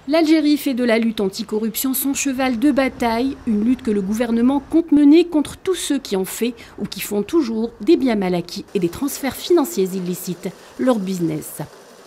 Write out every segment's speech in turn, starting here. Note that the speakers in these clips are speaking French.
L'Algérie fait de la lutte anticorruption son cheval de bataille, une lutte que le gouvernement compte mener contre tous ceux qui ont fait ou qui font toujours des biens mal acquis et des transferts financiers illicites, leur business.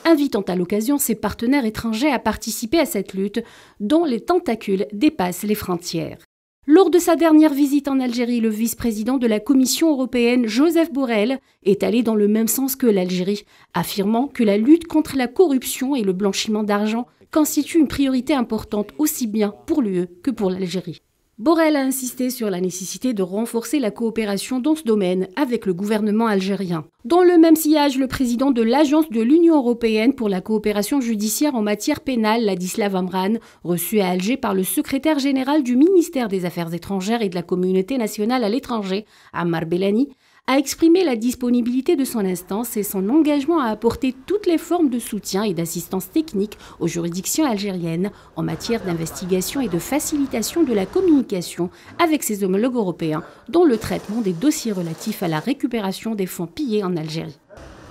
Invitant à l'occasion ses partenaires étrangers à participer à cette lutte, dont les tentacules dépassent les frontières. Lors de sa dernière visite en Algérie, le vice-président de la Commission européenne, Joseph Borrell, est allé dans le même sens que l'Algérie, affirmant que la lutte contre la corruption et le blanchiment d'argent constitue une priorité importante aussi bien pour l'UE que pour l'Algérie. Borrell a insisté sur la nécessité de renforcer la coopération dans ce domaine avec le gouvernement algérien. Dans le même sillage, le président de l'Agence de l'Union européenne pour la coopération judiciaire en matière pénale, Ladislav Amran, reçu à Alger par le secrétaire général du ministère des Affaires étrangères et de la communauté nationale à l'étranger, Ammar Belani, a exprimé la disponibilité de son instance et son engagement à apporter toutes les formes de soutien et d'assistance technique aux juridictions algériennes en matière d'investigation et de facilitation de la communication avec ses homologues européens dans le traitement des dossiers relatifs à la récupération des fonds pillés en Algérie.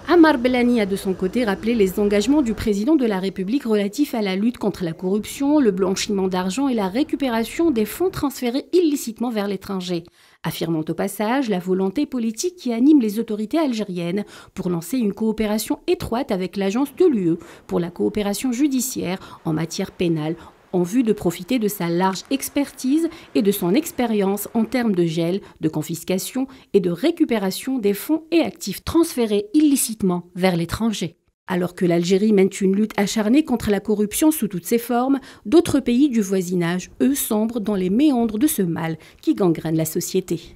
Ammar Belani a de son côté rappelé les engagements du président de la République relatifs à la lutte contre la corruption, le blanchiment d'argent et la récupération des fonds transférés illicitement vers l'étranger, affirmant au passage la volonté politique qui anime les autorités algériennes pour lancer une coopération étroite avec l'agence de l'UE pour la coopération judiciaire en matière pénale en vue de profiter de sa large expertise et de son expérience en termes de gel, de confiscation et de récupération des fonds et actifs transférés illicitement vers l'étranger. Alors que l'Algérie mène une lutte acharnée contre la corruption sous toutes ses formes, d'autres pays du voisinage, eux, sombrent dans les méandres de ce mal qui gangrène la société.